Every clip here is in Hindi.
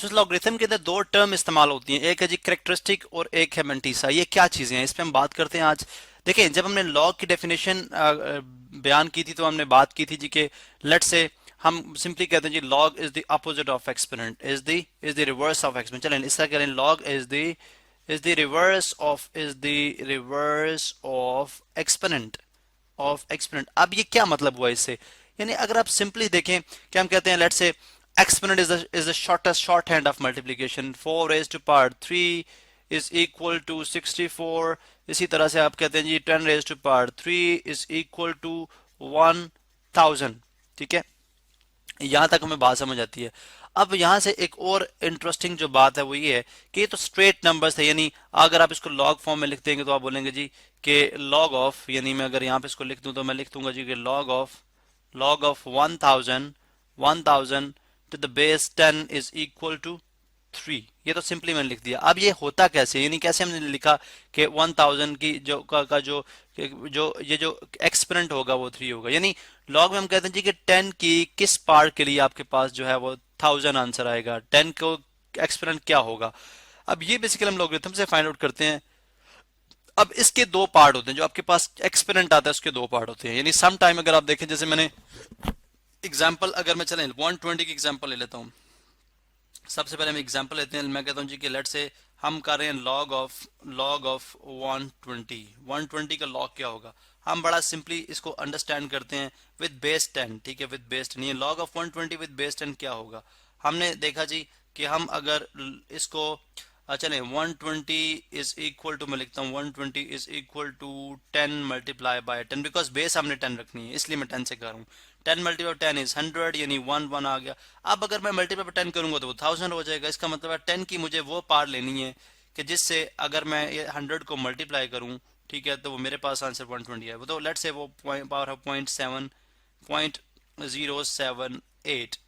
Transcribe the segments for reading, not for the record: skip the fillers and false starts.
इस लॉगरिथम के अंदर दो टर्म इस्तेमाल होती हैं, एक है जी करेक्टरिस्टिक और एक है मेंटीसा। ये क्या चीजें हैं, इस पे हम बात करते हैं आज। देखिए, जब हमने लॉग की डेफिनेशन बयान की थी तो हमने बात की थी जी कि लेट से हम सिंपली कहते हैं जी log is the opposite of exponent, is the reverse of exponent. चलें इस तरह करें, log is the reverse of exponent. अब ये क्या मतलब हुआ इससे, यानी अगर आप सिंपली देखें कि हम कहते हैं let's say exponent is the shortest short hand of multiplication, 4 raise to power 3 is equal to 64। इसी तरह से आप कहते हैं जी 10 raise to power 3 is equal to 1000। ठीक है, यहां तक हमें बात समझ आती है। अब यहां से एक और इंटरेस्टिंग जो बात है वो ये है कि ये तो स्ट्रेट नंबर्स है, यानी अगर आप इसको लॉग फॉर्म में लिख देंगे तो आप बोलेंगे जी कि लॉग ऑफ, यानी मैं अगर यहाँ पे इसको लिख दूं तो मैं लिख दूंगा जी कि log of 1000 to the base 10 is equal to 3। ये तो सिंपली मैंने लिख दिया। अब ये होता कैसे, यानी कैसे हमने लिखा कि 1000 की जो का जो एक्सपोनेंट होगा वो 3 होगा। यानी लॉग में हम कहते हैं जी कि 10 की किस पार्ट के लिए आपके पास जो है वो 1000 आंसर आएगा, 10 को एक्सपोनेंट क्या होगा। अब ये बेसिकली हम लॉगरिथम से फाइंड आउट करते हैं। अब इसके दो पार्ट होते हैं, जो आपके पास एक्सपोनेंट आता है उसके दो पार्ट होते हैं। यानी सम टाइम अगर आप देखें, जैसे मैंने एग्जांपल, अगर मैं चलें 120 की एग्जांपल ले लेता हूं। सबसे पहले हम एग्जांपल लेते हैं, मैं कहता हूं जी कि लेट से हम कर रहे हैं लॉग ऑफ 120 का लॉग क्या होगा। हम बड़ा सिंपली इसको अंडरस्टैंड करते हैं विद बेस 10। ठीक है, विद बेस 10, ये लॉग ऑफ 120 विद बेस 10 क्या होगा। हमने देखा जी कि हम अगर इसको चलें 120 इज इक्वल टू, मैं लिखता हूँ 120 is equal to 10 multiply by 10, because base हमने 10 रखनी है इसलिए मैं 10 से कर रहा हूँ। 10 मल्टीप्लाई 10 इज 100, यानी 1 आ गया। अब अगर मैं मल्टीप्लाई बाय 10 करूंगा तो वो 1000 हो जाएगा। इसका मतलब है 10 की मुझे वो पार लेनी है कि जिससे अगर मैं ये 100 को मल्टीप्लाई करूं, ठीक है, तो वो मेरे पास आंसर 120 है। वो तो लेट से वो पावर ऑफ 0.078,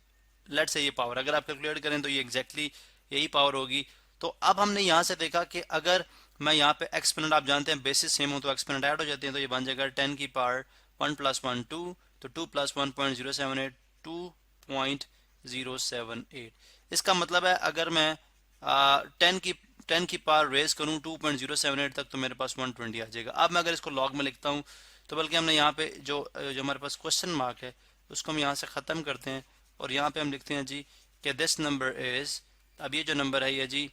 लेट से ये पावर अगर आप कैलकुलेट करें तो ये एग्जैक्टली यही पावर होगी। तो अब हमने यहाँ से देखा कि अगर मैं यहाँ पे एक्सपोनेंट, आप जानते हैं बेसिस सेम हो तो एक्सपोनेंट ऐड हो जाते हैं, तो ये बन जाएगा 10 की पावर 1 प्लस 1 2, तो 2 प्लस 1.078, 2.078। इसका मतलब है अगर मैं 10 की पावर रेज करूँ 2.078 तक तो मेरे पास 120 आ जाएगा। अब मैं अगर इसको लॉग में लिखता हूँ तो बल्कि हमने यहाँ पे जो हमारे पास क्वेश्चन मार्क है उसको हम यहाँ से ख़त्म करते हैं और यहाँ पे हम लिखते हैं जी कि दिस नंबर इज, अब ये जो नंबर है ये जी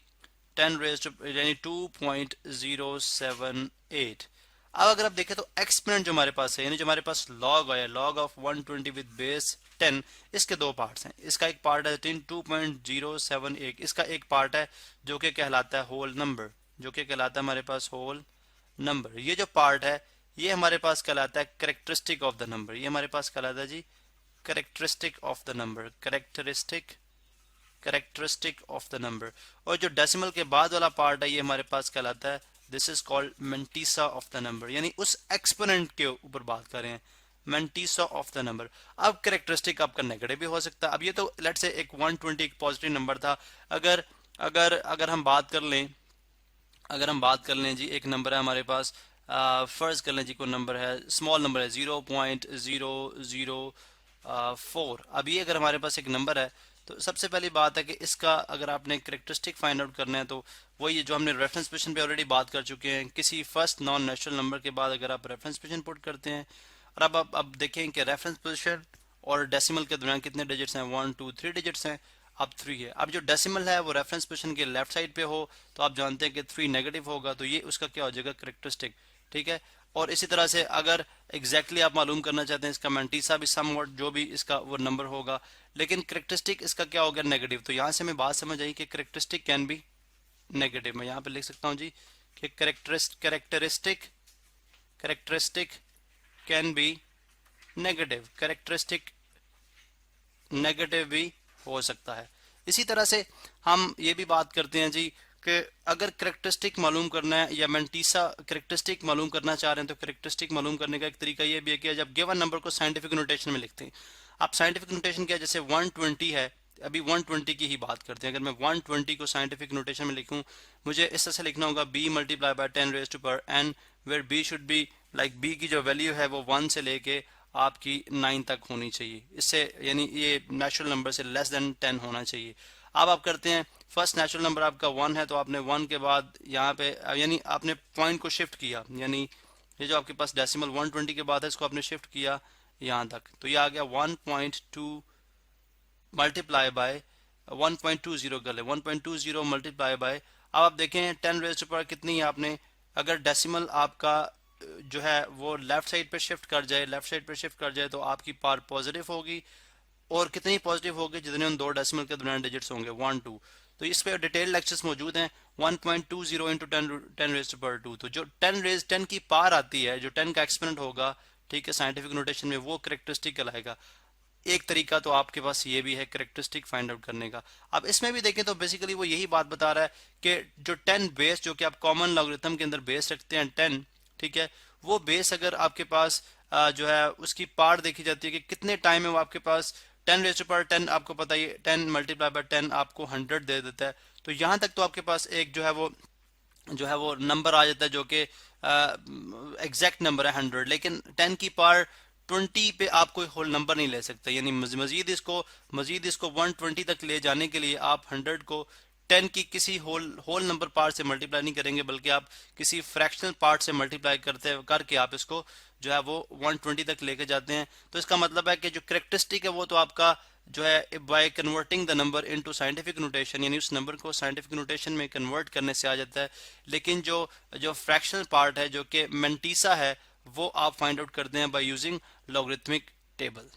10 रेज टू, यानी 2.078। अब अगर आप देखें तो एक्सपोनेंट जो हमारे पास है, यानी जो हमारे पास लॉग आया, लॉग ऑफ 120 विद बेस 10, इसके दो पार्ट्स हैं। इसका एक पार्ट है 2.078, इसका एक पार्ट है जो कि कहलाता है होल नंबर, जो कि कहलाता है हमारे पास होल नंबर। ये जो पार्ट है ये हमारे पास कहलाता है करेक्टरिस्टिक ऑफ द नंबर। ये हमारे पास कहलाता है जी characteristic of the number, characteristic of the number. और जो डेसिमल के बाद वाला पार्ट है ये हमारे पास कहलाता है, this is called mantissa of the number, यानी उस एक्सपोनेंट के ऊपर बात करें, मेंटीसा ऑफ द नंबर। अब करेक्टरिस्टिक आपका नेगेटिव भी हो सकता है। अब ये तो लेट से एक 120 एक पॉजिटिव नंबर था। अगर अगर अगर हम बात कर लें, जी एक नंबर है हमारे पास, फर्ज कर लें जी कोई नंबर है, स्मॉल नंबर है 0.004। अब ये अगर हमारे पास एक नंबर है तो सबसे पहली बात है कि इसका अगर आपने करेक्टरिस्टिक फाइंड आउट करना है तो वही जो हमने रेफरेंस पोजीशन पे ऑलरेडी बात कर चुके हैं, किसी फर्स्ट नॉन नेचुरल नंबर के बाद अगर आप रेफरेंस पोजीशन पुट करते हैं और अब देखें कि रेफरेंस पोजीशन और डेसिमल के दरमियान कितने डिजिट्स हैं, 1 2 3 डिजिट्स हैं। अब 3 है। अब जो डेसिमल है वो रेफरेंस पोजीशन के लेफ्ट साइड पे हो तो आप जानते हैं कि 3 नेगेटिव होगा, तो ये उसका क्या हो जाएगा, करेक्टरिस्टिक। ठीक है, और इसी तरह से अगर एग्जैक्टली आप मालूम करना चाहते हैं इसका मेंटीसा भी समवट जो भी इसका वो नंबर होगा, लेकिन करेक्टरिस्टिक इसका क्या होगा, नेगेटिव। तो यहाँ से हमें बात समझ आई कि करेक्टरिस्टिक कैन बी नेगेटिव। मैं यहाँ पे लिख सकता हूँ जी कि characteristic can be negative, characteristic negative भी हो सकता है। इसी तरह से हम ये भी बात करते हैं जी कि अगर करेक्टरिस्टिक मालूम करना है या मेंटीसा करेक्टरिस्टिक मालूम करना चाह रहे हैं तो करेक्टरिस्टिक मालूम करने का एक तरीका ये भी है कि जब गिवन नंबर को साइंटिफिक नोटेशन में लिखते हैं, आप साइंटिफिक नोटेशन क्या, जैसे 120 है, अभी 120 की ही बात करते हैं। अगर मैं 120 को साइंटिफिक नोटेशन में लिखूं, मुझे इस तरह से लिखना होगा b multiply by 10 raise to power n, where b should be like b की जो वैल्यू है वो 1 से लेके आपकी 9 तक होनी चाहिए। इससे यानी ये नेचुरल नंबर से लेस देन 10 होना चाहिए। अब आप करते हैं फर्स्ट नेचुरल नंबर आपका 1 है, तो आपने 1 के बाद यहाँ पे यानी आपने पॉइंट को शिफ्ट किया, यानी ये जो आपके पास डेसिमल 120 के बाद है इसको आपने शिफ्ट किया यहाँ तक, तो ये आ गया 1.2 मल्टीप्लाई बाय 1.20 कर ले, 1.20 मल्टीप्लाई बाय, अब आप देखें 10 रेज़ टू पावर कितनी है आपने, अगर डेसिमल आपका जो है वो लेफ्ट साइड पे शिफ्ट कर जाए, लेफ्ट साइड पे शिफ्ट कर जाए तो आपकी पावर पॉजिटिव होगी, और कितनी पॉजिटिव होगी, जितने उन दो डेसिमल के दरमियान डिजिट्स होंगे 1 2। तो इस पे डिटेल लेक्चर्स मौजूद हैं। 1.20 इंटू 10 रेज टू पावर 2, तो जो 10 की पावर आती है, जो 10 का एक्सपोनेंट होगा, ठीक है, साइंटिफिक नोटेशन में वो करेक्टरिस्टिक कहलाएगा। एक तरीका तो आपके पास ये भी है करेक्टरिस्टिक फाइंड आउट करने का। अब इसमें भी देखें तो बेसिकली वो यही बात बता रहा है कि जो 10 बेस, जो कि आप कॉमन लॉगरिथम के अंदर बेस रखते हैं 10, ठीक है, वो बेस अगर आपके पास जो है उसकी पार्ट देखी जाती है कि कितने टाइम है वो आपके पास, 10 रेज़ टू पावर 10 आपको पता ही 10 मल्टीप्लाई बाय 10 आपको 100 दे देता है। तो यहाँ तक तो आपके पास एक जो है वो नंबर आ जाता है जो कि एग्जैक्ट नंबर है 100, लेकिन 10 की पावर 20 पे आप कोई होल नंबर नहीं ले सकते, यानी मजीद इसको 120 तक ले जाने के लिए आप 100 को 10 की किसी होल नंबर पार्ट से मल्टीप्लाई नहीं करेंगे, बल्कि आप किसी फ्रैक्शनल पार्ट से मल्टीप्लाई करके आप इसको जो है वो 120 तक लेके जाते हैं। तो इसका मतलब है कि जो करेक्टरिस्टिक है वो तो आपका जो है by converting the number into scientific notation, यानी उस नंबर को साइंटिफिक नोटेशन में कन्वर्ट करने से आ जाता है, लेकिन जो जो फ्रैक्शनल पार्ट है जो कि मेंटीसा है वो आप फाइंड आउट करते हैं बाय यूजिंग लॉगरिथमिक टेबल।